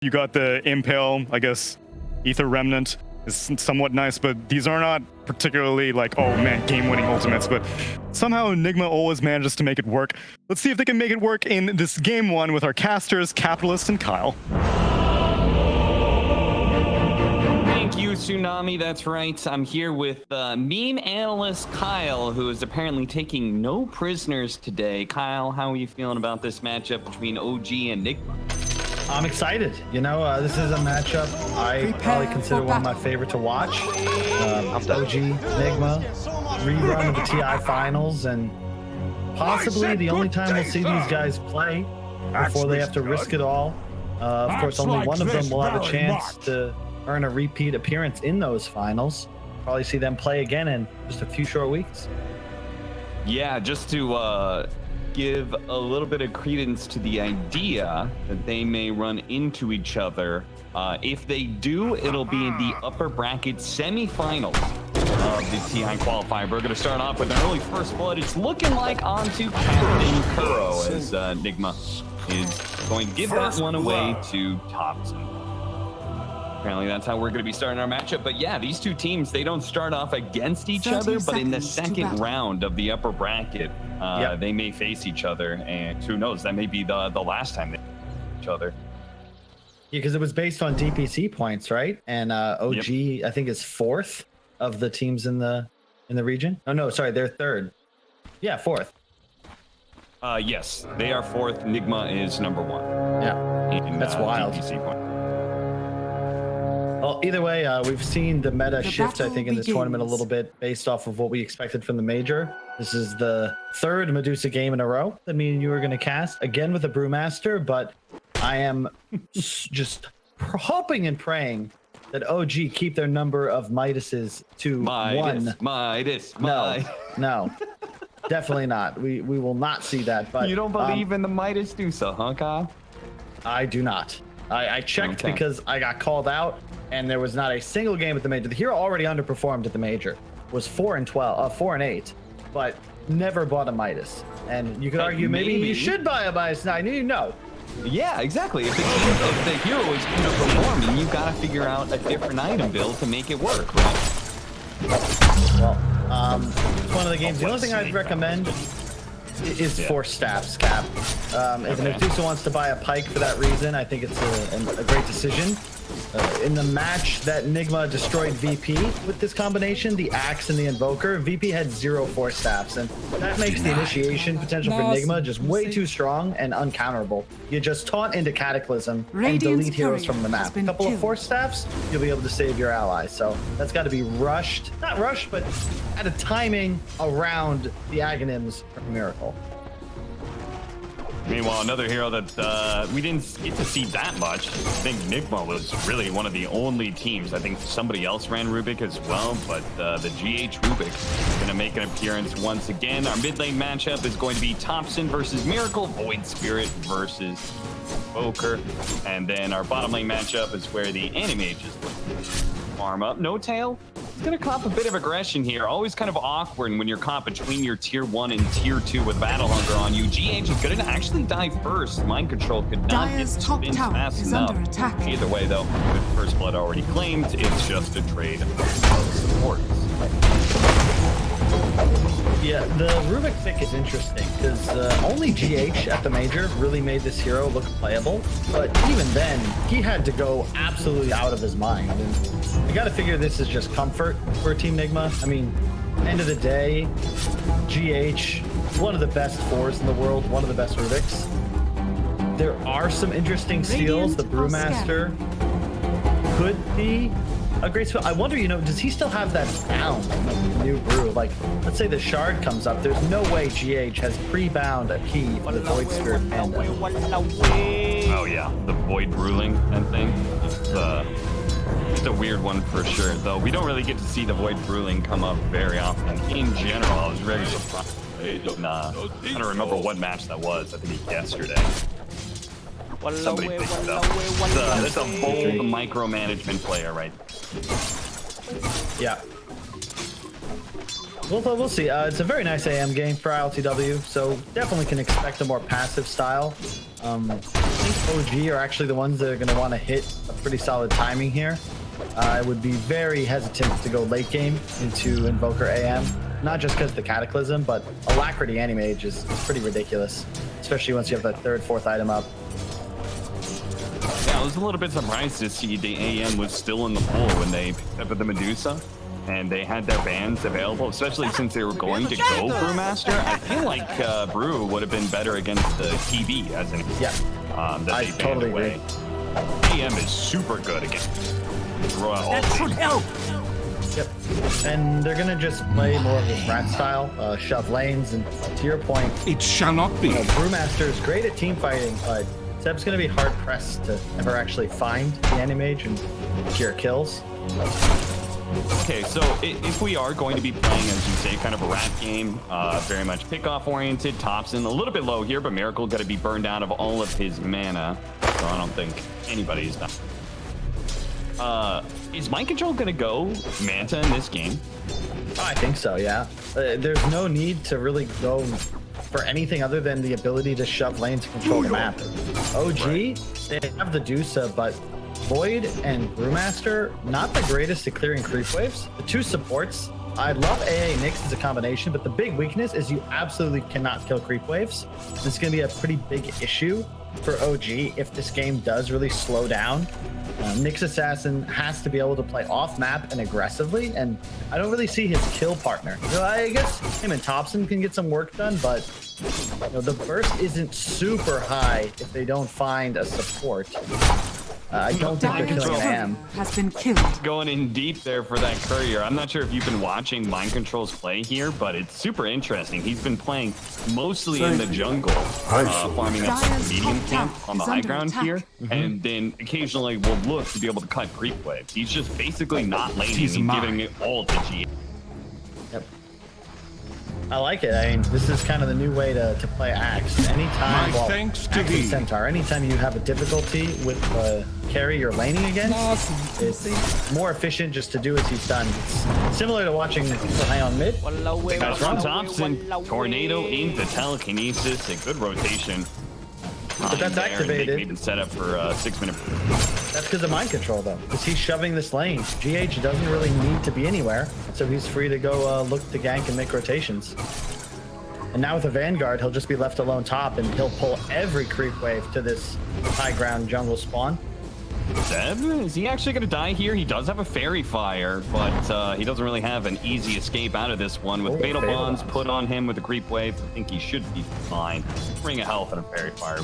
You got the Impale, I guess, Ether Remnant is somewhat nice, but these are not particularly like, oh man, game-winning ultimates, but somehow Nigma always manages to make it work. Let's see if they can make it work in this game one with our casters, Capitalist, and Kyle. Thank you, Tsunami. That's right. I'm here with meme analyst Kyle, who is apparently taking no prisoners today. Kyle, how are you feeling about this matchup between OG and Nigma? I'm excited. You know, this is a matchup I probably consider one of my favorite to watch. OG, Nigma, rerun of the TI finals, and possibly the only time we'll see these guys play before they have to risk it all. Of course, only one of them will have a chance to earn a repeat appearance in those finals. Probably see them play again in just a few short weeks. Yeah, just to give a little bit of credence to the idea that they may run into each other. If they do, it'll be in the upper bracket semifinals of the TI qualifier. We're going to start off with an early first blood. It's looking like onto Captain Kuro, as Nigma is going to give that one away to Thompson. Apparently that's how we're going to be starting our matchup. But yeah, these two teams, they don't start off against each other, but in the second round of the upper bracket, they may face each other. And who knows, that may be the last time they face each other. Yeah, because it was based on DPC points, right? And OG, yep, I think, is fourth of the teams in the region. Oh, no, sorry, they're third. Yeah, fourth. Yes, they are fourth. Nigma is number one. Yeah, that's wild. DPC point. Well, either way, we've seen the meta shift, I think, in this tournament a little bit based off of what we expected from the major. This is the third Medusa game in a row that me and you are going to cast, again with a Brrewmaster, but I am just hoping and praying that OG keep their number of Midases to one. Midas. No, definitely not. We will not see that. But you don't believe in the Midas Medusa, huh, Kyle? I do not. I checked because I got called out, and there was not a single game at the major. The hero already underperformed at the major, was 4-8, but never bought a Midas. And you could argue maybe you should buy a Midas. Now I knew you know. Yeah, exactly. If the hero is underperforming, you've got to figure out a different item build to make it work, right? Well, it's one of the games. The only thing I'd recommend is Force Staffs, Cap. If Medusa wants to buy a Pike for that reason, I think it's a great decision. In the match that Nigma destroyed VP with this combination, the Axe and the Invoker, VP had 0 Force Staffs, and that makes the initiation potential for Nigma just way too strong and uncounterable. You just taunt into Cataclysm and delete heroes from the map. A couple of Force Staffs, you'll be able to save your allies. So that's got to be rushed. Not rushed, but at a timing around the Aghanims for Miracle. Meanwhile, another hero that we didn't get to see that much. I think Nigma was really one of the only teams. I think somebody else ran Rubik as well, but the GH Rubik is going to make an appearance once again. Our mid lane matchup is going to be Thompson versus Miracle, Void Spirit versus Poker. And then our bottom lane matchup is where the Anti-Mage is looking to farm up. No Tail. It's going to cop a bit of aggression here. Always kind of awkward when you're caught between your tier 1 and tier 2 with Battle Hunger on you. GH is going to actually die first. Mind Control could not get spins fast enough. Either way, though, with First Blood already claimed, it's just a trade of supports. Yeah, the Rubik pick is interesting because only GH at the major really made this hero look playable. But even then, he had to go absolutely out of his mind. And you got to figure this is just comfort for Team Nigma. I mean, end of the day, GH, one of the best 4s in the world, one of the best Rubiks. There are some interesting steals. The Brrewmaster could be a great spell. I wonder, does he still have that bound in the new brew? Like, let's say the shard comes up. There's no way GH has pre-bound a key for the Void Spirit Panda. Oh yeah, the Void Ruling and thing. It's a weird one for sure, though. We don't really get to see the Void Ruling come up very often. In general, I was very surprised. I don't remember what match that was. I think yesterday. Somebody picked it up. That's a bold micromanagement player, right? Yeah. We'll see. It's a very nice AM game for iLTW, so definitely can expect a more passive style. I think OG are actually the ones that are going to want to hit a pretty solid timing here. I would be very hesitant to go late game into Invoker AM, not just because of the Cataclysm, but Alacrity Anti-Mage is pretty ridiculous, especially once you have that third, fourth item up. Yeah, I was a little bit surprised to see the AM was still in the pool when they picked up the Medusa. And they had their bans available, especially since they were going to go Brrewmaster. I feel like Brew would have been better against the TB as an that I they totally away. agree. AM is super good against Royal. That should help. Yep. And they're gonna just play more of this rat style, shove lanes, and to your point, It shall not be. Brewmaster is great at team fighting, but Seb's gonna be hard pressed to ever actually find the Anti-Mage and secure kills. Okay, so if we are going to be playing, as you say, kind of a rat game, very much pickoff oriented, Thompson a little bit low here, but Miracle got to be burned out of all of his mana, so I don't think anybody's done. Is Mind Control going to go Manta in this game? I think so, yeah. There's no need to really go for anything other than the ability to shove lanes and control the map. OG, they have the Medusa, but Void and Brewmaster, not the greatest at clearing creep waves. The two supports, I love AA Nyx as a combination, but the big weakness is you absolutely cannot kill creep waves. This is going to be a pretty big issue for OG if this game does really slow down. Nyx Assassin has to be able to play off map and aggressively, and I don't really see his kill partner. You know, I guess him and Thompson can get some work done, but you know, the burst isn't super high if they don't find a support. I don't think they're killing AM. Has been killed. Going in deep there for that courier. I'm not sure if you've been watching Mind Control's play here, but it's super interesting. He's been playing mostly in the jungle, farming up some medium camp on the high ground here, and then occasionally will look to be able to cut creep waves. He's just basically not laning. He's giving it all to G. Yep. I like it. I mean, this is kind of the new way to play Axe. Anytime, well, Axe and Centaur, anytime you have a difficulty with carry you're laning against, it's more efficient just to do as he's done. It's similar to watching people hang on mid. Guys from Thompson, Tornado into telekinesis, a good rotation. But that's activated. Even set up for 6 minute. That's because of Mind Control, though, because he's shoving this lane. GH doesn't really need to be anywhere, so he's free to go look to gank and make rotations. And now with a Vanguard, he'll just be left alone top, and he'll pull every creep wave to this high ground jungle spawn. Zeb, is he actually going to die here? He does have a Fairy Fire, but he doesn't really have an easy escape out of this one. With Fatal Bonds put on him with a creep wave, I think he should be fine. Ring of Health and a Fairy Fire.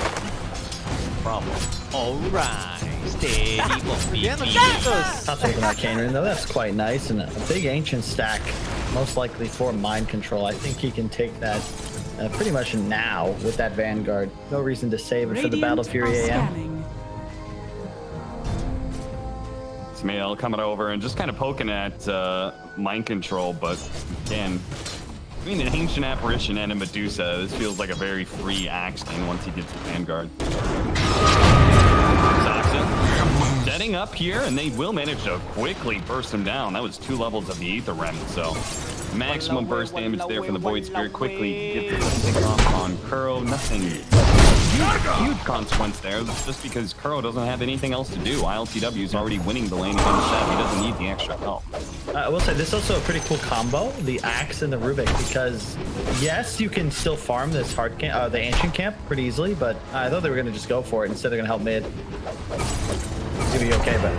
Problem. All right. Steady. Top with an Arcane Ring, though, that's quite nice. And a big Ancient stack, most likely for Mind Control. I think he can take that pretty much now with that Vanguard. No reason to save it for the Battle Fury AM. Smail coming over and just kind of poking at Mind Control, but again, between an Ancient Apparition and a Medusa, this feels like a very free Axe lane once he gets the Vanguard. Zoxa setting up here, and they will manage to quickly burst him down. That was 2 levels of the Aether Remnant, so maximum burst damage there from the Void Spirit. Quickly gets the pick off on Kuro. Nothing huge consequence there, just because Kuro doesn't have anything else to do. iLTW is already winning the lane against Seth. He doesn't need the extra help. I will say this is also a pretty cool combo, the Axe and the Rubik, because yes, you can still farm this the Ancient Camp pretty easily, but I thought they were going to just go for it instead of going to help mid. It's going to be okay, but...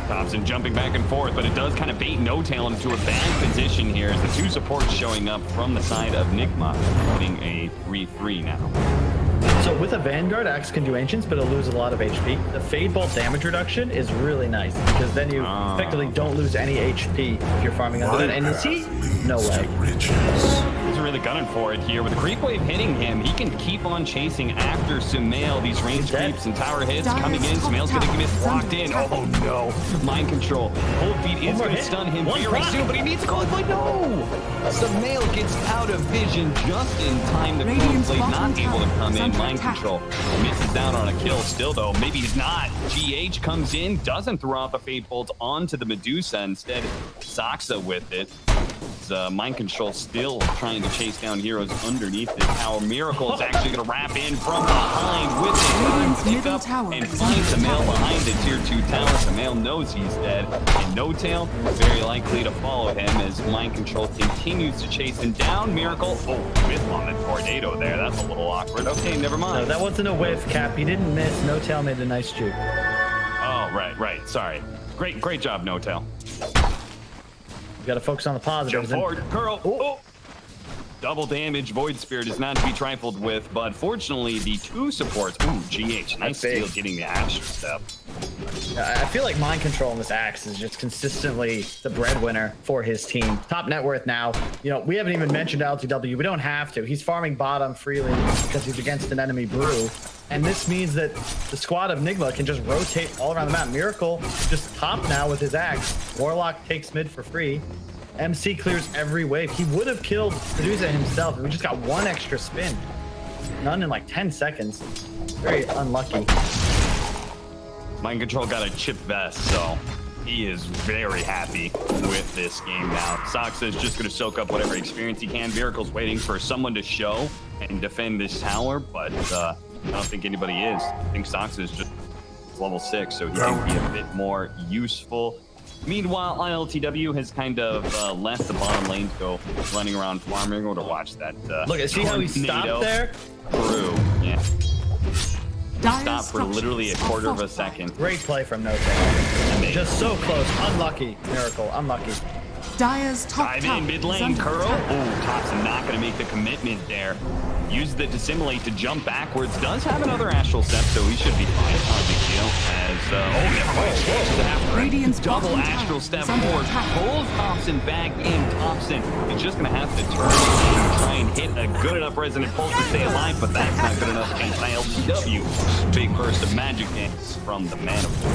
Thompson jumping back and forth, but it does kind of bait No-Tail into a bad position here as the 2 supports showing up from the side of Nigma, hitting a 3-3 now. So with a Vanguard, Axe can do Ancients, but it'll lose a lot of HP. The Fade Bolt damage reduction is really nice, because then you effectively don't lose any HP if you're farming under that. And you see? No way. He's really gunning for it here. With the creep wave hitting him, he can keep on chasing after Sumail. These ranged creeps and tower hits coming in. Sumail's going to get locked in. Oh no. Mind Control. Cold Feet is going to stun him very soon, but he needs to go. But no! Sumail gets out of vision just in time. The Cold Blade not able to come in. Mind Control misses out on a kill still, though. Maybe he's not. GH comes in, doesn't throw out the Fate Bolt onto the Medusa. Instead, Zoxa with it. as Mind Control still trying to chase down heroes underneath this tower. Miracle is actually going to wrap in from behind with it. Pick up and finds the male behind the tier 2 tower. The male knows he's dead. And No Tail very likely to follow him as Mind Control continues to chase him down. Miracle, oh, whiff on the tornado there. That's a little awkward. Okay, never mind. No, that wasn't a whiff, Cap. He didn't miss. No Tail made a nice juke. Oh, right. Sorry. Great job, No Tail. You gotta focus on the positives. Jump forward, Curl. Oh. Double damage, Void Spirit is not to be trifled with, but fortunately the 2 supports. Ooh, GH, nice steal getting the Astral Step. I feel like Mind Control in this Axe is just consistently the breadwinner for his team. Top net worth now. You know, we haven't even mentioned iLTW. We don't have to. He's farming bottom freely because he's against an enemy Brew. And this means that the squad of Nigma can just rotate all around the map. Miracle just top now with his Axe. Warlock takes mid for free. MC clears every wave. He would have killed Medusa himself. We just got 1 extra spin. None in like 10 seconds. Very unlucky. Mind Control got a chip vest, so he is very happy with this game now. Sox is just going to soak up whatever experience he can. Miracle's waiting for someone to show and defend this tower, but I don't think anybody is. I think Sox is just level 6, so he can be a bit more useful. Meanwhile, iLTW has kind of left the bottom lane to go running around farming. We're going to watch that. Look, see how he stopped there? Through, yeah. Stop for literally a quarter of a second. Great play from No Tail. Just so close. Unlucky. Miracle. Unlucky. Dire's top dive in mid lane, Curl. Oh, Thompson not going to make the commitment there. Uses the Dissimulate to jump backwards. Does have another Astral Step, so he should be fine. Not a big deal. As, never mind. Radiant's double Astral Step forward. Pulls Thompson back in. Thompson is just going to have to turn and try and hit a good enough Resonant Pulse to stay alive, but that's not good enough against iLTW. Big burst of magic dance from the man of war.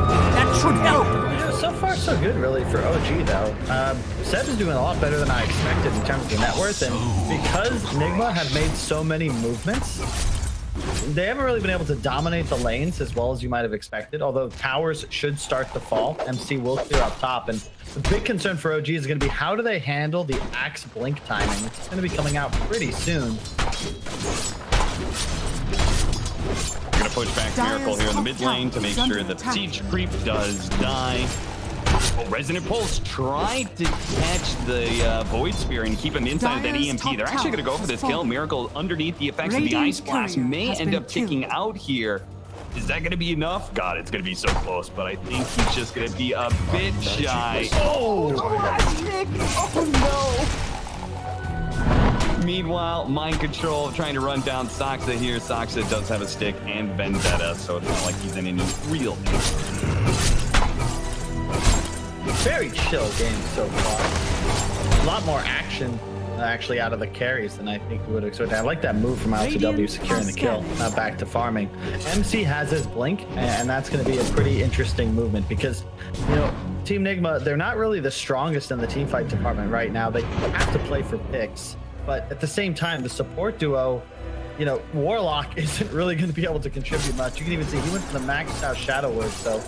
That should help. So far, so good, really, for OG, though. Seb is doing a lot better than I expected in terms of the net worth, and because Nigma have made so many movements, they haven't really been able to dominate the lanes as well as you might have expected, although towers should start to fall. MC will clear up top, and the big concern for OG is going to be how do they handle the Axe blink timing? It's going to be coming out pretty soon. Gonna push back Miracle here in the mid lane to make sure that the siege creep does die. Oh, Resonant Pulse tried to catch the Void Spear and keep him inside of that EMP. They're actually gonna go for this kill. Miracle underneath the effects of the Ice Blast may end up ticking out here. Is that gonna be enough? God, it's gonna be so close, but I think he's just gonna be a bit shy. Oh, Nick! Oh no! Meanwhile, Mind Control trying to run down Soxa here. Soxa does have a stick and Vendetta, so it's not like he's in any real danger. Very chill game so far. A lot more action actually out of the carries than I think we would expect. I like that move from iLTW securing the kill, not back to farming. MC has his blink, and that's going to be a pretty interesting movement because, you know, Team Nigma, they're not really the strongest in the teamfight department right now. They have to play for picks. But at the same time, the support duo, you know, Warlock isn't really going to be able to contribute much. You can even see he went for the maxed out Shadow Word, so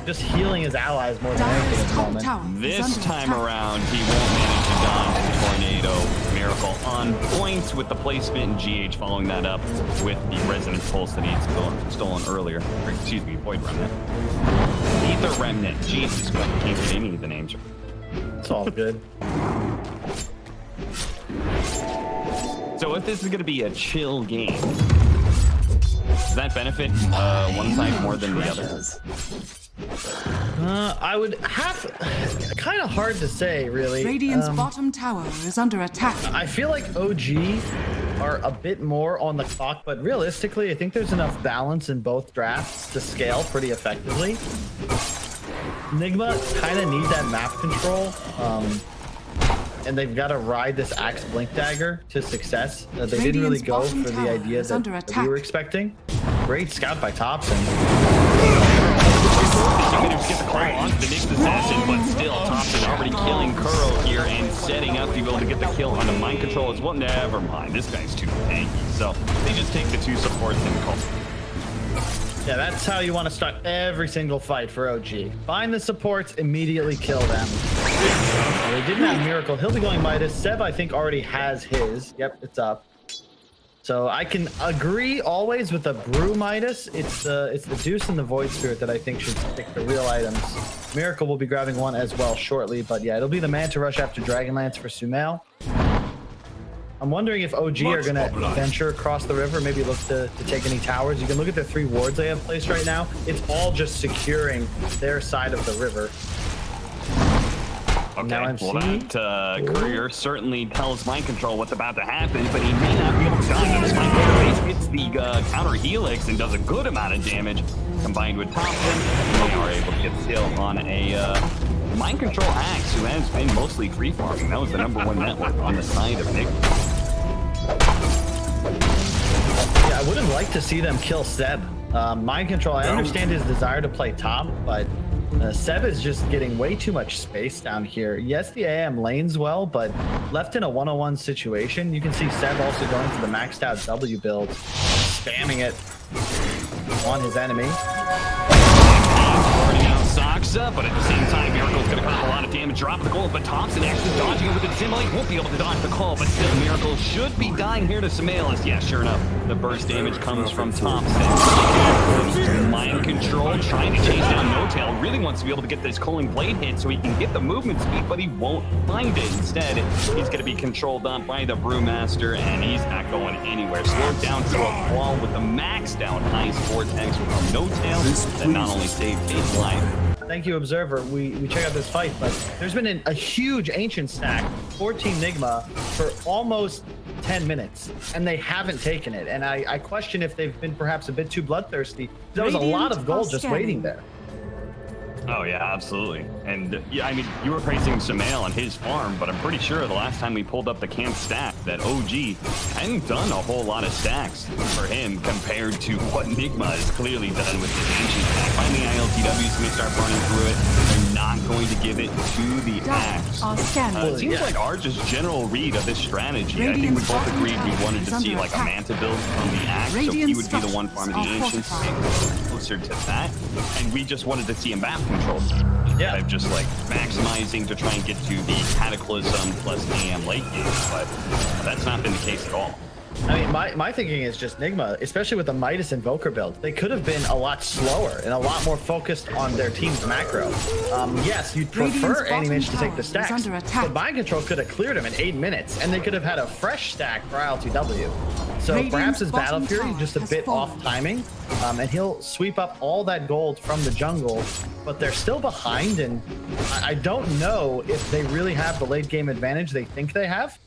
just healing his allies more than anything at the moment. This time around, he won't manage to dodge the Tornado. Miracle on point with the placement, and GH following that up with the Resonant Pulse that he had stolen earlier. Or, excuse me, Void Remnant. Ether Remnant. Jesus Christ, I can't get any of the names. It's all good. So if this is going to be a chill game, does that benefit one side more than the other? I would have... Kind of hard to say, really. Radiant's bottom tower is under attack. I feel like OG are a bit more on the clock, but realistically, I think there's enough balance in both drafts to scale pretty effectively. Nigma kind of need that map control. And they've got to ride this Axe Blink Dagger to success. They didn't really go for the idea that we were expecting. Great scout by Thompson. He's going to get the call onto the next assassin, but still Thompson already killing Kuro here and setting up to be able to get the kill on the Mind Control as well. Never mind, this guy's too tanky. So they just take the 2 supports and call. Yeah, that's how you want to start every single fight for OG. Find the supports, immediately kill them. They didn't have Miracle. He'll be going Midas. Seb, I think, already has his. Yep, it's up. So I can agree always with the Brew Midas. It's the Deuce and the Void Spirit that I think should pick the real items. Miracle will be grabbing one as well shortly, but yeah, it'll be the Manta Rush after Dragonlance for Sumail. I'm wondering if OG are going to venture across the river, maybe look to take any towers. You can look at the 3 wards they have placed right now. It's all just securing their side of the river. Okay, Now I'm well seeing- that courier certainly tells Mind Control what's about to happen, but he may not be able to die. This Mind Control base gets the counter helix and does a good amount of damage. Combined with Thompson, they are able to get still on a Mind Control Axe, who has been mostly free farming. That was the #1 network on the side of Nick. Yeah, I would have liked to see them kill Seb. Mind Control, I understand his desire to play top, but Seb is just getting way too much space down here. Yes, the AM lanes well, but left in a 1-on-1 situation, you can see Seb also going for the maxed out W build, spamming it on his enemy. Already out Soxa, but at the same time, Miracle's going to cause a lot of damage, dropping the gold, but Thompson actually dodging it with the Simulate. Won't be able to dodge the call, but still, Miracle should be dying here to Sumail. Yeah, sure enough, the burst damage comes from Thompson. Mind Control, trying to chase down No Tail, really wants to be able to get this Culling Blade hit so he can get the movement speed, but he won't find it. Instead, he's going to be controlled on by the Brewmaster, and he's not going anywhere. Slowed down to a wall with the maxed out Ice Vortex from No Tail that not only saved his life. Thank you, Observer. We check out this fight, but there's been a huge Ancient stack for Team Nigma for almost 10 minutes, and they haven't taken it. And I question if they've been perhaps a bit too bloodthirsty. There was a lot of gold just waiting there. Oh yeah, absolutely. And yeah, I mean, you were praising Sumail and his farm, but I'm pretty sure the last time we pulled up the camp stat that OG hadn't done a whole lot of stacks for him compared to what Nigma has clearly done with his ancient stack. Finding iLTWs going to start burning through it. They're not going to give it to the axe. It seems like our just general read of this strategy. I think we both agreed we wanted to see like a Manta build from the axe, so he would be the one farming the ancients, closer to that. And we just wanted to see him map control. Yeah. Of just like maximizing to try and get to the Cataclysm plus AM late game, but that's not been the case at all. I mean, my thinking is just Nigma, especially with the Midas Invoker build, they could have been a lot slower and a lot more focused on their team's macro. Yes, you'd prefer Anti-Mage to take the stacks, but Mind Control could have cleared him in 8 minutes, and they could have had a fresh stack for iLTW. So perhaps his Battle Fury just a bit off timing, and he'll sweep up all that gold from the jungle, but they're still behind, and I don't know if they really have the late game advantage they think they have.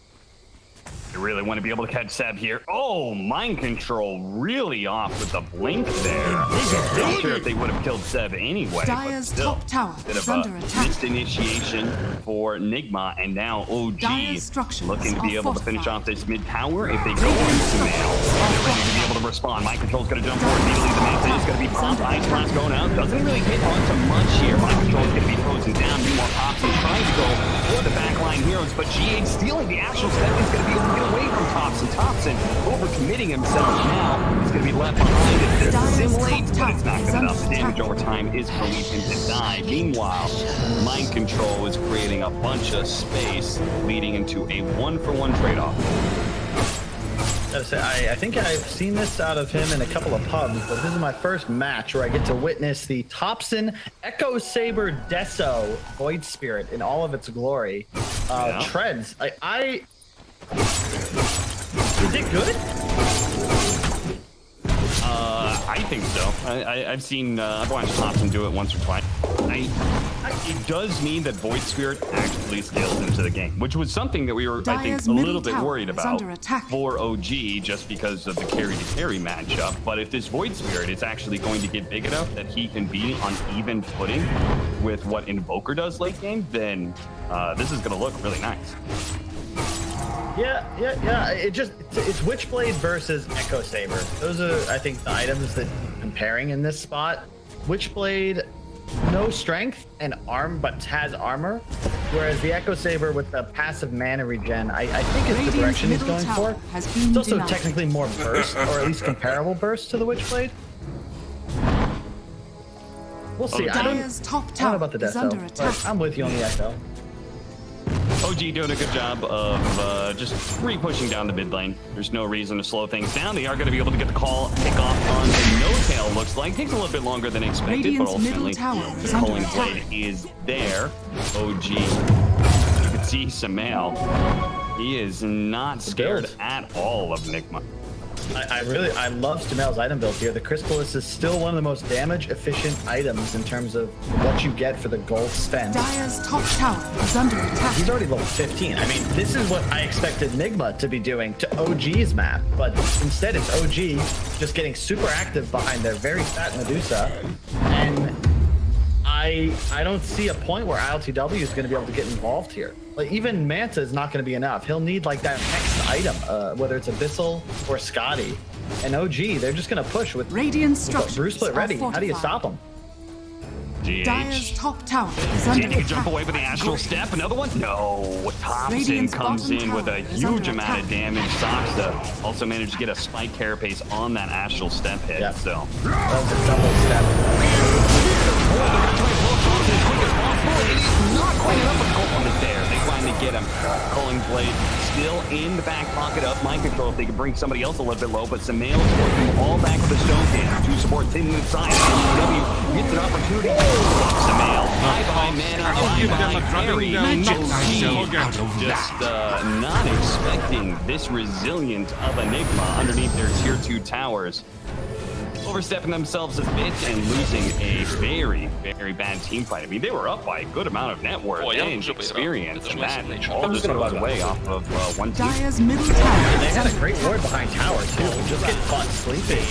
You really want to be able to catch Seb here. Oh, Mind Control really off with the blink there. Not sure if they would have killed Seb anyway, but still. Top tower Bit is of under a attack. missed initiation for Nigma, and now OG looking to be able to finish off this mid tower. If they go on Sumail, they're ready to be able to respond. Mind Control's going to jump forward immediately. The Manta is going to be popped. Ice Blast going out. Doesn't really hit onto much here. Mind Control's going to be frozen down. Meanwhile, Thompson trying to go for the backline heroes, but GH stealing the actual step is going to be able to get away from Thompson. Thompson overcommitting himself now. He's going to be left behind. It's Assimilate, but it's not good enough. The damage over time is going to leave him to die. Meanwhile, Mind Control is creating a bunch of space, leading into a 1-for-1 trade-off. I think I've seen this out of him in a couple of pubs, but this is my first match where I get to witness the Thompson Echo Saber Deso Void Spirit in all of its glory. Treads. Is it good? I think so. I've seen, I've watched Thompson do it once or twice. It does mean that Void Spirit actually scales into the game, which was something that we were, I think, a little bit worried about for OG just because of the carry-to-carry matchup. But if this Void Spirit is actually going to get big enough that he can be on even footing with what Invoker does late game, then this is going to look really nice. Yeah. It's Witchblade versus Echo Saber. Those are, I think, the items that I'm comparing in this spot. Witchblade, no strength and but has armor, whereas the Echo Saber with the passive mana regen, I think is the direction he's going for. It's also technically more burst, or at least comparable burst to the Witchblade. We'll see. I don't know about the Death, though, but I'm with you on the Echo. OG doing a good job of just re-pushing down the mid lane. There's no reason to slow things down. They are going to be able to get the call pick off on the no-tail, looks like. Takes a little bit longer than expected, Radiant's but ultimately middle tower the is under culling attack. blade is there. OG, you can see Samael. He is not scared build. at all of Nigma. I love Stamel's item build here. The Chrysalis is still one of the most damage efficient items in terms of what you get for the gold spent. Dire's top tower is under attack. He's already level 15. I mean, this is what I expected Nigma to be doing to OG's map, but instead it's OG just getting super active behind their very fat Medusa, and I don't see a point where iLTW is going to be able to get involved here. Like, even Manta is not going to be enough. He'll need like that next item, whether it's Abyssal or Scotty. And OG, they're just going to push with Radiant structures Bruce Split are ready. How do you fortified. stop them? Dire's GH. top tower is under Did he attack. jump away with the astral step? Another one? No. Thompson Radiant's comes bottom in with a tower is huge under amount of attack. damage. Saksa also managed to get a spike carapace on that astral step hit. Yeah. So That was a double step. it is not quite enough of a on there. They finally get him. Culling blade still in the back pocket of mind control. If they could bring somebody else a little bit low, but Samael's working all back with the stone can. Two supports hitting the side. W gets an opportunity. Samael. Bye-bye, mana. Bye-bye, carry. Just not expecting this resilient of Enigma underneath their tier 2 towers. Overstepping themselves a bit and losing a very, very bad team fight. I mean, they were up by a good amount of net worth and experience, and that all just goes away off of one team. Dire's middle tower They is had a under great attack. ward behind tower too. Just get caught sleeping.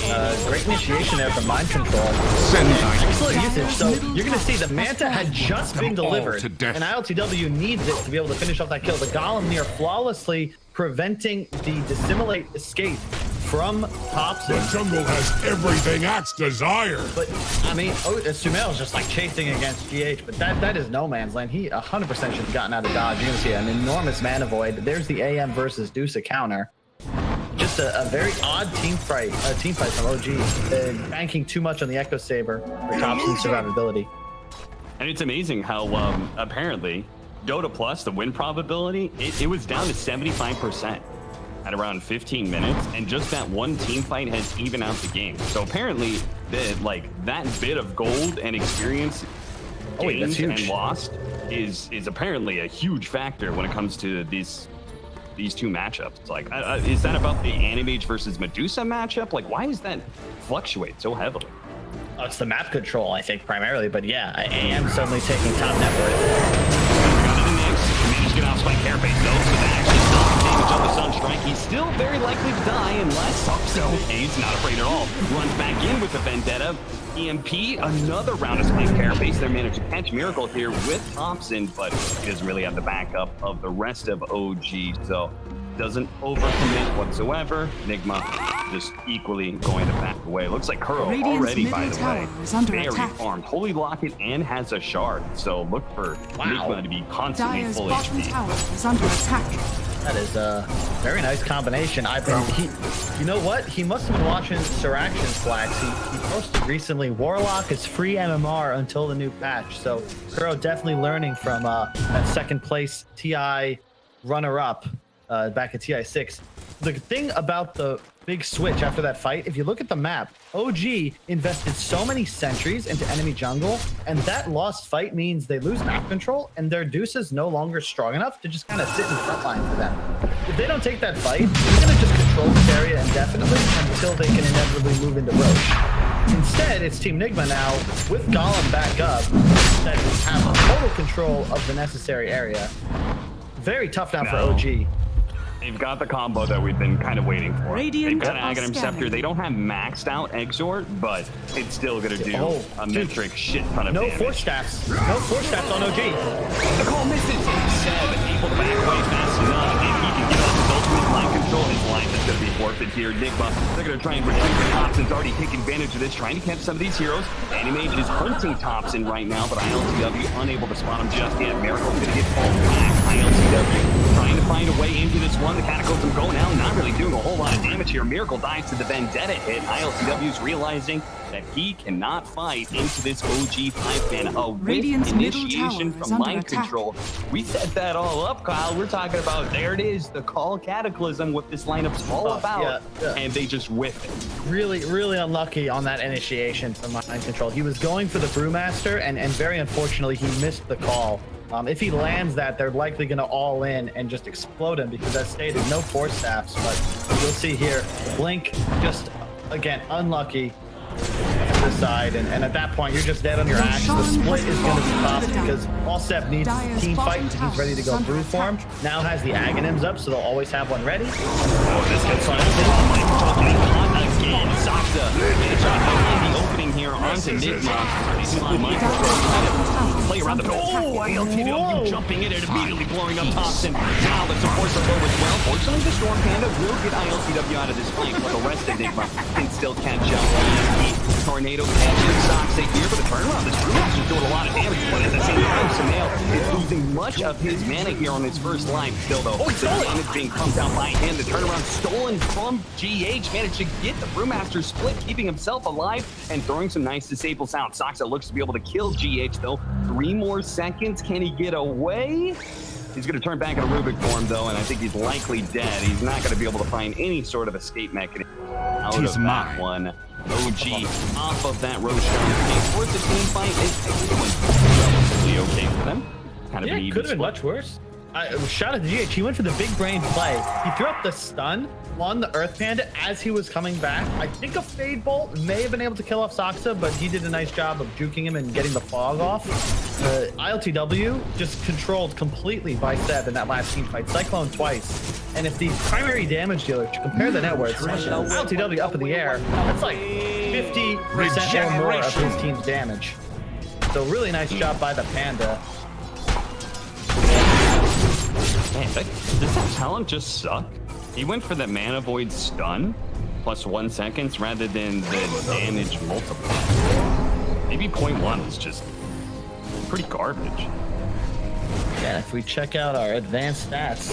Great initiation there from mind control. Excellent usage. So you're gonna see the Manta had just been delivered, to death. and iLTW needs it to be able to finish off that kill. The Golem near flawlessly preventing the dissimulate escape from Thompson. The jungle has everything Axe desire. But I mean, Sumail is just like chasing against GH, but that is no man's land. He 100% should have gotten out of dodge. You're gonna see an enormous mana void. There's the AM versus Dusa counter. Just a very odd team fight from OG, banking too much on the Echo Saber for Thompson's survivability. And it's amazing how apparently Dota Plus, the win probability, it was down to 75% at around 15 minutes, and just that one team fight has evened out the game. So apparently, that bit of gold and experience That's gained huge. and lost is apparently a huge factor when it comes to these two matchups. Like, is that about the Anti-Mage versus Medusa matchup? Like, why does that fluctuate so heavily? Oh, it's the map control, I think, primarily. But yeah, AM suddenly taking top net worth. Got it in next. Managed to get off Spike Carapace though, so that actually stops the damage of the Sunstrike. He's still very likely to die unless he's not afraid at all. Runs back in with the Vendetta. EMP, another round of Spike Carapace. They managed to catch Miracle here with Thompson, but he doesn't really have the backup of the rest of OG, so doesn't overcommit whatsoever. Nigma just equally going to back away. Looks like Kuro Radiant's already, by middle the way, tower is under very attack. farmed. Holy Locket and has a shard, so look for Nigma to be constantly Dire's full bottom HP. tower is under attack. That is a very nice combination. You know what? He must have been watching Sir Action's flags. He posted recently, Warlock is free MMR until the new patch. So Kuro definitely learning from that second place TI runner-up back at TI 6. The thing about the big switch after that fight, if you look at the map, OG invested so many sentries into enemy jungle, and that lost fight means they lose map control, and their Deuce is no longer strong enough to just kind of sit in front line for them. If they don't take that fight, they're going to just control this area indefinitely until they can inevitably move into Roche. Instead, it's Team Nigma now, with Golem back up, that have total control of the necessary area. Very tough now for OG. They've got the combo that we've been kind of waiting for. Radiant They've got are Aghanim scanning. Scepter. They don't have maxed out Exort, but it's still going to do a dude. metric shit ton of No damage. force staffs. No force staffs on OG. The call misses. Seb able to back away fast enough. If he can get off his ultimate line control. His life is going to be forfeit here. Nigma, they're going to try and retreat, but Thompson's already taking advantage of this, trying to catch some of these heroes. Anti-Mage is hunting Thompson right now, but iLTW unable to spot him just yet. Miracle's going to get pulled back. iLTW trying to find a way into this one. The Cataclysm going out, not really doing a whole lot of damage here. Miracle dies to the Vendetta hit. iLTW's realizing that he cannot fight into this OG 5-man. A Radiant's middle initiation tower is from under mind attack. control. We set that all up, Kyle. We're talking about, there it is, the call Cataclysm, what this lineup's all about, and they just whip it. Really unlucky on that initiation from mind control. He was going for the Brrewmaster, and very unfortunately, he missed the call. If he lands that, they're likely going to all in and just explode him because, as stated, no force staffs. But you'll see here, Blink just, again, unlucky to the side. And at that point, you're just dead on your axe. The split is going to be tough because all Seb needs is team fight, and he's ready to go through for him. Now has the Aghanims up, so they'll always have one ready. Oh, this gets fun. Again, Saksa managed to find the opening here onto Nigma. This is on mind control. Play around the oh, iLTW jumping in and immediately blowing up Thompson. Now the supports are low as well. Fortunately, the Storm Panda will get iLTW out of this fight, but the rest of Nigma can still catch up. Tornado catching Saksa here, but the turnaround, this Brrewmaster is doing a lot of damage, but at the same time, Sumail is losing much of his mana here on his first line. Still, though, the damage being pumped out by him. The turnaround stolen from GH, managed to get the Brrewmaster split, keeping himself alive and throwing some nice disables out. Saksa looks to be able to kill GH, though. 3 more seconds. Can he get away? He's going to turn back into Rubik form, though, and I think he's likely dead. He's not going to be able to find any sort of escape mechanism out of that one. OG off of that Roshan. Towards the team fight, it's relatively okay for them. Kind of an even could have been split. much worse. Shout out to GH. He went for the big brain play. He threw up the stun on the Earth Panda as he was coming back. I think a Fade Bolt may have been able to kill off Saksa, but he did a nice job of juking him and getting the fog off. iLTW just controlled completely by Seb in that last team fight. Cyclone twice. And if the primary damage dealer, to compare the net worth, iLTW up in the air, that's like 50% or more of his team's damage. So really nice job by the Panda. Man, does that talent just suck? He went for the Mana Void stun plus 1 second rather than the damage multiplier. Maybe 0.1 is just pretty garbage. Yeah, if we check out our advanced stats,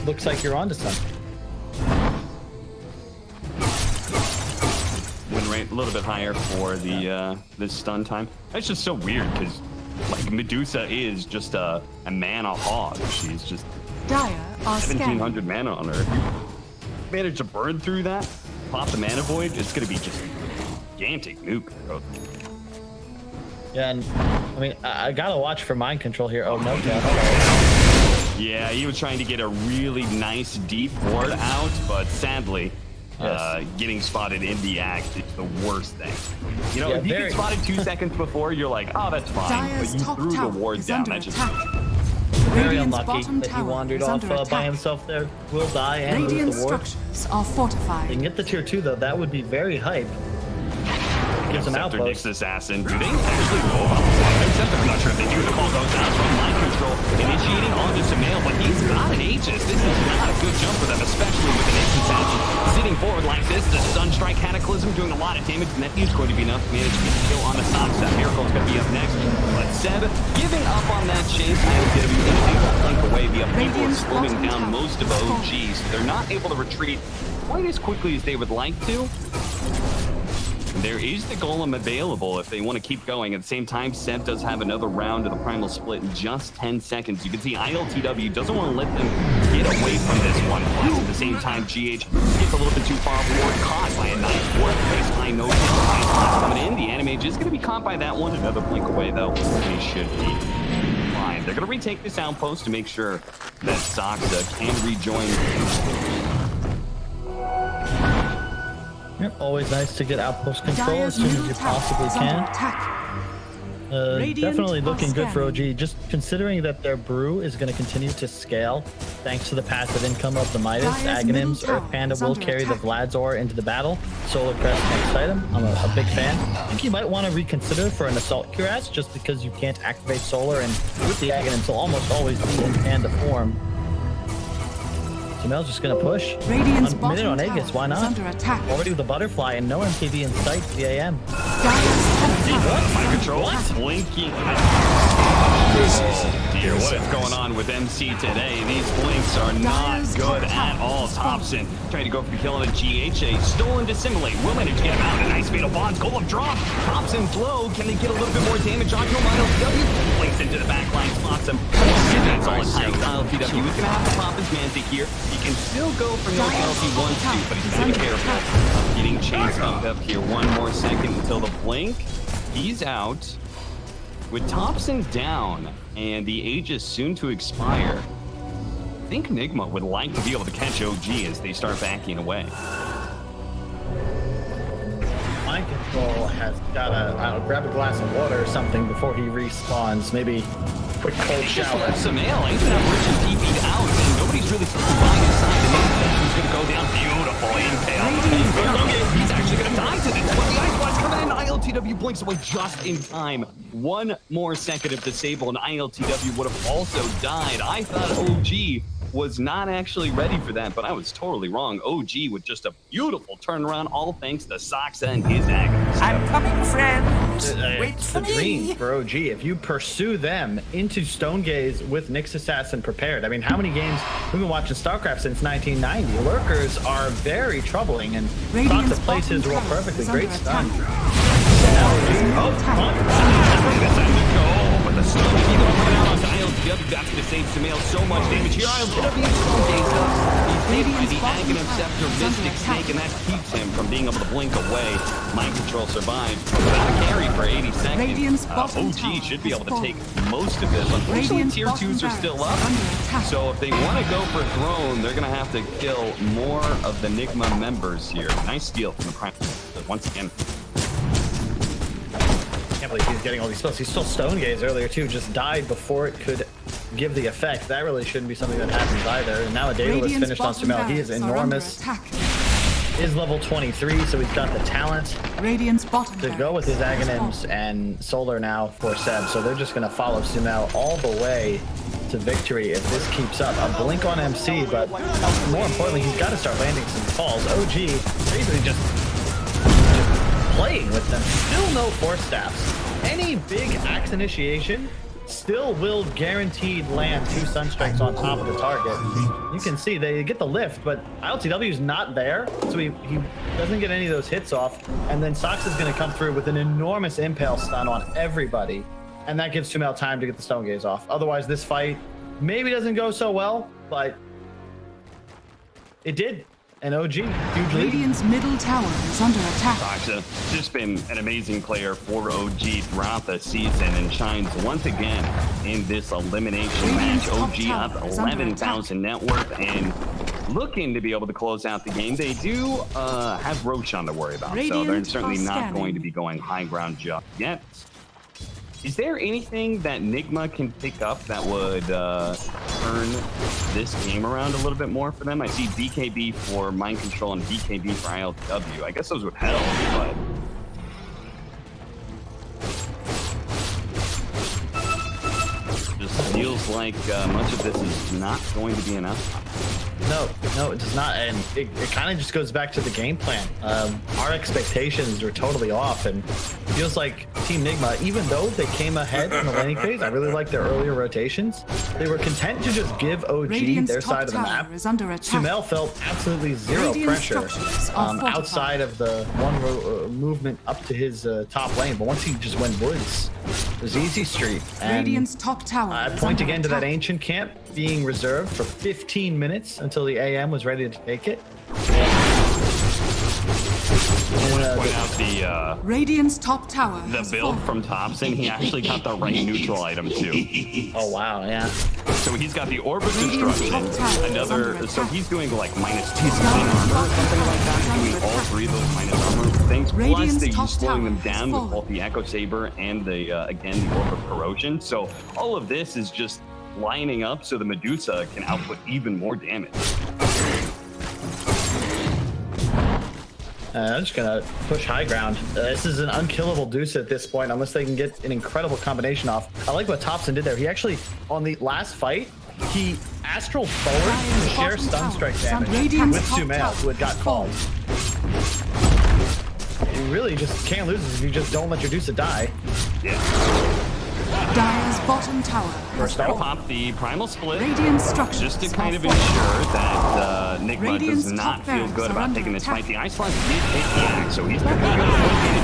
looks like you're onto something. Win rate a little bit higher for the this stun time. That's just so weird because like Medusa is just a mana hog. She's just Dire are 1700 mana on her. If you manage to burn through that, pop the Mana Void, it's gonna be just gigantic nuke, bro. Yeah, and I mean, I gotta watch for mind control here. Oh, no death. Yeah, he was trying to get a really nice deep ward out, but sadly, getting spotted in the act is the worst thing. You know, if you get spotted 2 seconds before, you're like, oh, that's fine. But you threw the ward down. That just very unlucky that he wandered off by himself there. Will die and lose the ward. Structures are fortified. They can get the tier 2 though. That would be very hype. Gives him Scepter outpost. Nyx Assassin. Do they actually roll up? I'm not sure if they do. The call goes out from mind control, initiating onto Sumail, but he's got an Aegis. This is not a good jump for them, especially with an Nyx Assassin sitting forward like this. The Sunstrike Cataclysm doing a lot of damage, and that is going to be enough to manage to get the kill on the Sox. That Miracle's going to be up next. But Seb giving up on that chase. iLTW able to flank away via people slowing down most of OGs. They're not able to retreat quite as quickly as they would like to. There is the Golem available if they want to keep going. At the same time, Seb does have another round of the Primal Split in just 10 seconds. You can see iLTW doesn't want to let them get away from this one. Plus, at the same time, GH gets a little bit too far forward, caught by a nice ward place. I know coming in. The Anti-Mage is going to be caught by that one. Another blink away, though. They should be fine. They're going to retake this outpost to make sure that Saksa can rejoin. Yep, always nice to get outpost control as soon as you possibly can. Definitely looking good for OG. Just considering that their brew is going to continue to scale thanks to the passive income of the Midas, Aghanims, Earth Panda will carry the Vladzor into the battle. Solar Crest next item. I'm a big fan. I think you might want to reconsider for an Assault Cuirass just because you can't activate Solar, and with the Aghanims, he'll almost always be in Panda form. Sumel's just gonna push. Radiant's Minute bottom on tower Aegis, why is not? under attack. Already with the butterfly and no MTV in sight to the AM. Dire's top tower My is control under attack. blinking. Dear, what is going on with MC today? These blinks are not good at all. Thompson trying to go for the kill on a GHA. Stolen Dissimulate. Will manage to get him out. A nice fatal bonds. Golem drop. Thompson's low. Can they get a little bit more damage on him? iLTW blinks into the back line. Spots him. That's all it takes. iLTW is going to have to pop his mantic here. He can still go for no kill if he wants to, but he's got to be careful of getting chain stumped up here. One more second until the blink. He's out. With Thompson down and the age is soon to expire, I think Nigma would like to be able to catch OG as they start backing away. Mind Control has got to grab a glass of water or something before he respawns. Maybe quick cold Just shower. left some ale. He's gonna have Richard TP'd out, and nobody's really by his side. And he's gonna go down. Beautiful impale. He's actually gonna die to this. But the Ice Blast coming in. iLTW blinks away just in time. One more second of disable, and iLTW would have also died. I thought OG was not actually ready for that, but I was totally wrong. OG with just a beautiful turnaround, all thanks to Soxa and his agonies. I'm coming, friends. Wait It's for the dream me. for OG. If you pursue them into Stonegaze with Nyx Assassin prepared. I mean, how many games we've been watching StarCraft since 1990? Lurkers are very troubling, and Radiant's Soxa plays his bottom role tower perfectly. is Great under stun. attack. Oh, This end to go, but the stone coming out onto iLTW. That's going to save Sumail so much damage here. iLTW is so dazed up. He's hit by the Aghanim Scepter Mystic Snake, and that keeps him from being able to blink away. Mind Control survived without a carry for 80 Radiant's seconds. bottom OG tower should be is able to falling. take most of this. Unfortunately, Radiant's tier bottom 2s are barracks still is up. under attack. So if they want to go for Throne, they're going to have to kill more of the Nigma members here. Nice steal from the Prime. Once again, can't believe he's getting all these spells. He stole Stonegaze earlier too, just died before it could give the effect. That really shouldn't be something that happens either. And now a Daedalus Radiant's finished on bottom Sumail. He is barracks are under enormous. attack. Is level 23, so he's got the talent Radiant's bottom to go with his barracks is Aghanims falling. and Solar now for Seb. So they're just going to follow Sumail all the way to victory if this keeps up. A blink on MC, but more importantly, he's got to start landing some calls. OG basically just playing with them. Still no force staffs. Any big axe initiation still will guaranteed land 2 Sunstrikes on top of the target. You can see they get the lift, but iLTW is not there, so he doesn't get any of those hits off. And then Sox is going to come through with an enormous impale stun on everybody, and that gives Sumail time to get the Stonegaze off. Otherwise, this fight maybe doesn't go so well, but it did. And OG, huge lead. Radiant's middle tower is under attack. Soxa just been an amazing player for OG throughout the season and shines once again in this elimination match. OG up 11,000 net worth and looking to be able to close out the game. They do have Roshan to worry about, so they're Radiant certainly are not scanning. going to be going high ground just yet. Is there anything that Nigma can pick up that would turn this game around a little bit more for them? I see BKB for Mind Control and BKB for iLTW. I guess those would help, but... Just feels like much of this is not going to be enough. No, it does not, and it kind of just goes back to the game plan. Our expectations were totally off, and it feels like Team Nigma, even though they came ahead in the laning phase, I really like their earlier rotations, they were content to just give OG Radiant's their top side of the tower map. is under attack. Sumail felt absolutely zero Radiant pressure structures are fortified. outside of the one movement up to his top lane, but once he just went woods, it was easy street. And Radiant's top tower I is point under again to that attack. ancient camp being reserved for 15 minutes until the AM was ready to take it. I want to point out Radiant's top tower the has build fallen. from Thompson. He actually got the right neutral item too. Oh wow, yeah. So he's got the Orb of Radiant's Destruction, top tower is another, under so attack. he's doing like -2 Radiant's armor or top something like tower that, is doing under all attack. 3 of those -armor things, plus Radiant's they're top slowing them tower has down with fallen. both the Echo Saber and the, again, the Orb of Corrosion. So all of this is just lining up so the Medusa can output even more damage. I'm just gonna push high ground. This is an unkillable Deuce at this point, unless they can get an incredible combination off. I like what Thompson did there. He actually, on the last fight, he astral forward to share stun strike damage with Sumail, who had got called. You really just can't lose if you just don't let your Medusa die. Dire's bottom tower. First off, Pop the primal split Radiant structures just to kind of are ensure that Nigma Radiant's does not top feel barracks good are about under taking this attack. fight. The Ice Blast did hit the axe, so he's going to be able to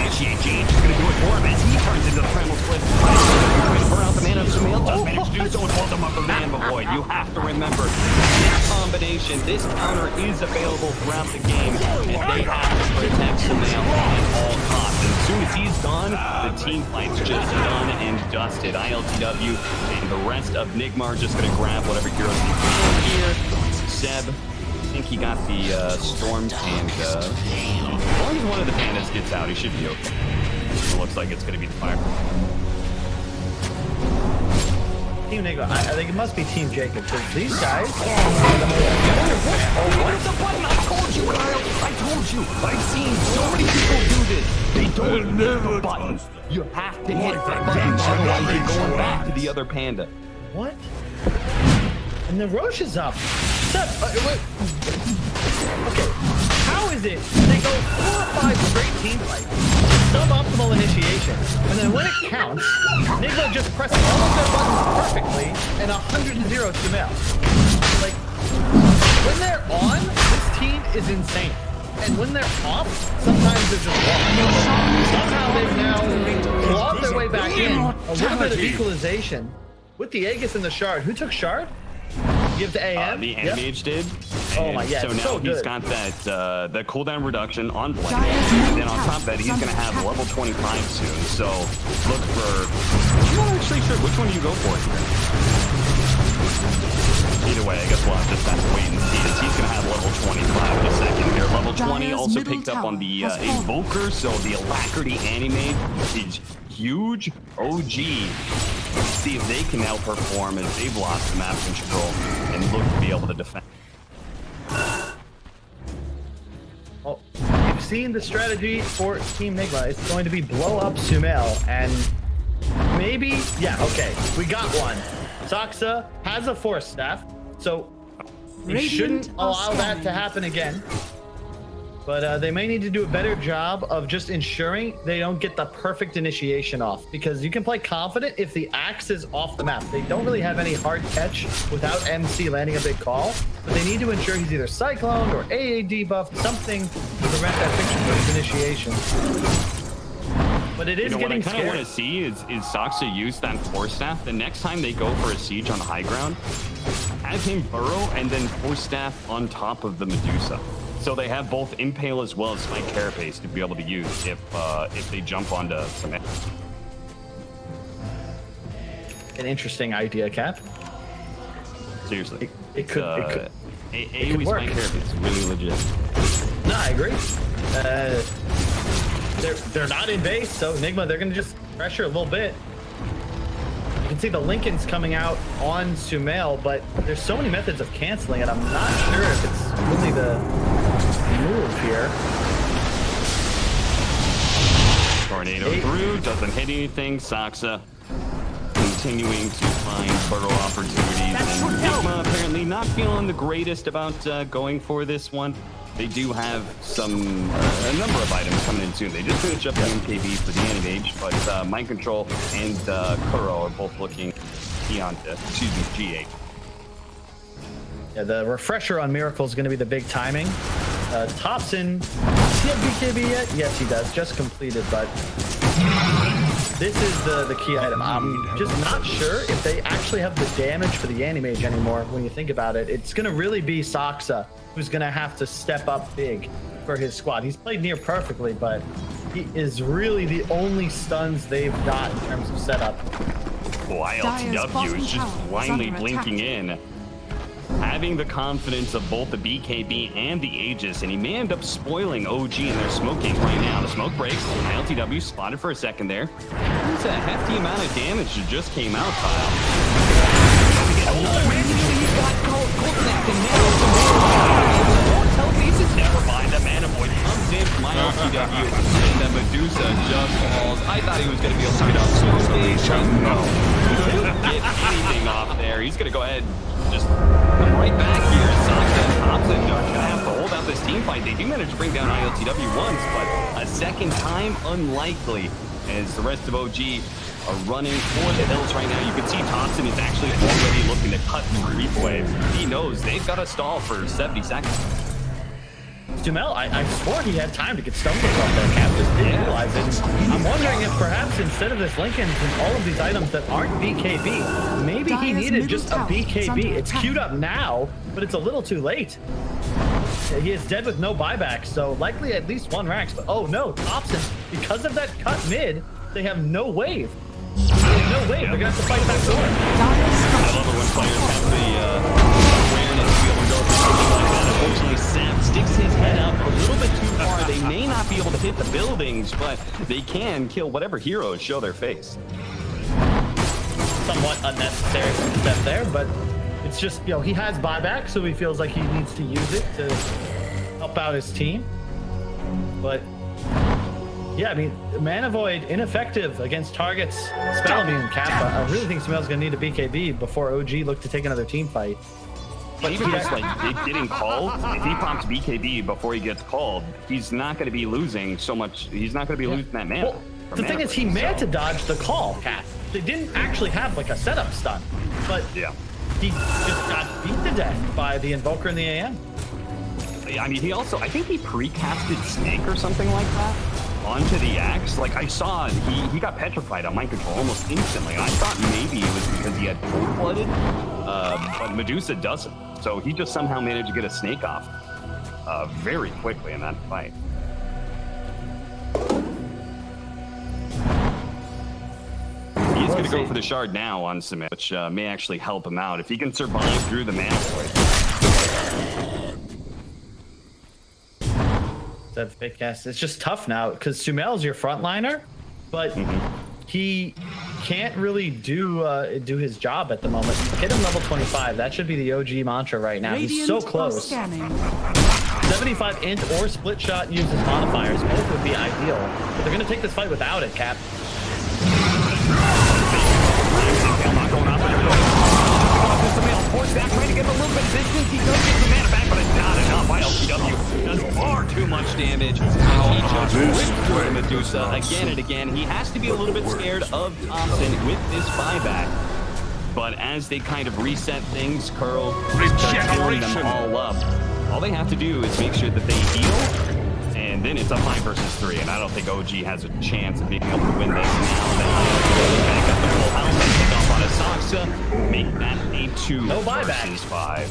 initiate change. He's going to do it for him as he turns into the primal split. Trying to burn out the mana of Sumail. Does manage to do so and holds him up the man, but boy, you have to remember this combination, this counter is available throughout the game, and they have to protect Sumail at all costs. And as soon as he's gone, the team fight's just done and dusted. iLTW and the rest of Nigma are just going to grab whatever heroes he can here. Seb, I think he got the Storm Panda. As long as one of the pandas gets out, he should be okay. It looks like it's going to be the Fire. Team Nigma, I think it must be Team Jacob, because these guys Oh, what is the button? I told you, Kyle. I told you. I've seen so many people do this. They don't hit the button. You have to hit that button, otherwise you're going back to the other panda. What? And the Roche is up. Seb, wait. Okay, how is it they go 4 or 5 straight team fights, suboptimal initiation, and then when it counts, Nigma just presses all of their buttons perfectly and 100-0 Sumail. Like, when they're on, this team is insane. And when they're off, sometimes they're just lost. Somehow they've now clawed their way back in. A little bit of equalization. With the Aegis and the Shard. Who took Shard? Give to AM? The Anti-Mage did. Oh my, yeah, So it's now so he's good. got that the cooldown reduction on Blade. Dire's And middle then on top of that, he's tower going to is have under level 25 soon. So look for... I'm not actually sure. Which one do you go for here? Either way, I guess we'll just have to wait and see. He's going to have level 25 in a second here. Level 20 Dire's also middle picked up on the tower has fallen. Invoker, so the Alacrity Anti-Mage is huge. OG. See if they can outperform as they've lost the map control and look to be able to defend. Well, you've seen the strategy for Team Nigma. It's going to be blow up Sumail, and maybe, yeah, okay, we got one. Saksa has a Force Staff, so you Radiant shouldn't are allow that scanning. to happen again. But they may need to do a better job of just ensuring they don't get the perfect initiation off, because you can play confident if the axe is off the map. They don't really have any hard catch without MC landing a big call, but they need to ensure he's either cycloned or AA debuffed, something to prevent that picture perfect initiation. But it is What I getting kind of want scary. to see is Saksa use that Force Staff. The next time they go for a siege on high ground, have him burrow and then Force Staff on top of the Medusa. So they have both Impale as well as Spike Carapace to be able to use if they jump onto some. An interesting idea, Cap. Seriously. It could AoE work. Spike Carapace is really legit. No, I agree. They're not in base, so Nigma, they're going to just pressure a little bit. You can see the Lincoln's coming out on Sumail, but there's so many methods of canceling it. I'm not sure if it's really the move here. Tornado through, doesn't hit anything. Saksa continuing to find burrow opportunities. And Nigma apparently not feeling the greatest about going for this one. They do have a number of items coming in soon. They just finished up the MKB for the Anti-Mage, but Mind Control and Kuro are both looking G8. Yeah, the refresher on Miracle is going to be the big timing. Thompson, does he have BKB yet? Yes, he does. Just completed, but this is the key item. I'm just not sure if they actually have the damage for the Anti-Mage anymore. When you think about it, it's going to really be Saksa who's going to have to step up big for his squad. He's played near perfectly, but he is really the only stuns they've got in terms of setup. Well, iLTW is just blindly blinking in, having the confidence of both the BKB and the Aegis, and he may end up spoiling OG in their smoking right now. The smoke breaks. iLTW spotted for a second there. That's a hefty amount of damage that just came out, Kyle. He's got cold connecting now. Never mind, the Mana Void comes in from iLTW, and the Medusa just falls. I thought he was going to be able to get out so easily. No. Couldn't get anything holding off there. He's going to go ahead and just come right back here. Saksa and Thompson are going to have to hold out this team fight. They do manage to bring down iLTW once, but a second time, unlikely, as the rest of OG are running for the hills right now. You can see Thompson is actually already looking to cut the creep wave. He knows they've got to stall for 70 seconds. Sumel, I swore he had time to get stumbled off there, Cap. Just didn't realize it. I'm wondering if perhaps instead of this Lincoln and all of these items that aren't BKB, maybe he Dire's needed just a middle tower is BKB. under It's attack. queued up now, but it's a little too late. He is dead with no buyback, so likely at least one Rax. But oh no, Thompson, because of that cut mid, they have no wave. They have no wave. They're gonna have to fight back door. Dire's I love it when players have the awareness to be able to go through something like that. Unfortunately, Sam sticks his head up a little bit too far. They may not be able to hit the buildings, but they can kill whatever heroes show their face. Somewhat unnecessary step there, but it's just, you know, he has buyback, so he feels like he needs to use it to help out his team. But yeah, I mean, Mana Void ineffective against targets. Spell Immune Cap. I really think Smel's gonna need a BKB before OG look to take another team fight. But even just like getting called, if he prompts BKB before he gets called, he's not going to be losing so much. He's not going to be losing that mana. Well, the thing is, he meant to dodge the call, Cap. They didn't actually have like a setup stun, but Yeah. he just got beat to death by the Invoker in the AM. I mean, he also, I think he pre-casted Snake or something like that onto the Axe. Like, I saw he got petrified on mind control almost instantly. I thought maybe it was because he had cold-blooded, but Medusa doesn't. So he just somehow managed to get a Snake off very quickly in that fight. He's going to go for the shard now on Submit, which may actually help him out if he can survive through the Mana Void. That fake cast. It's just tough now because Sumel's your frontliner, but he can't really do his job at the moment. Hit him level 25. That should be the OG mantra right now. He's so Radiant are close. scanning. 75 int or split shot uses modifiers. Both would be ideal, but they're gonna take this fight without it, Cap. Force back, trying to get a little bit of distance. He does get the mana back, but it's not enough. iLTW does far too much damage. He just whipped through Medusa again and again. He has to be a little bit scared of Thompson with this buyback. But as they kind of reset things, Curl starts filling them all up. All they have to do is make sure that they heal, and then it's a 5 versus 3. And I don't think OG has a chance of being able to win this now. They back up the full house and pick off on a Saksa, make that a 2 No buyback. versus 5.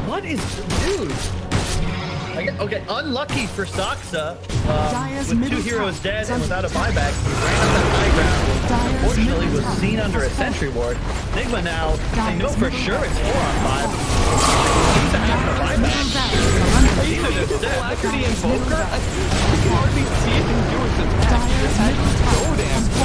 What is, dude? Okay, unlucky for Saksa. Dire's With middle 2 heroes tower dead is and under without a buyback, he ran up that high ground. Dire's Unfortunately, middle was tower seen under a has fallen. sentry ward. Nigma now, they know Dire's for middle sure it's tower 4 on 5. He's to have the Dire's middle buyback. tower is under Either attack. they're dead. Alacrity Dire's middle Invoker? tower. I can hardly see it can do its attack. Dire's middle So tower damn has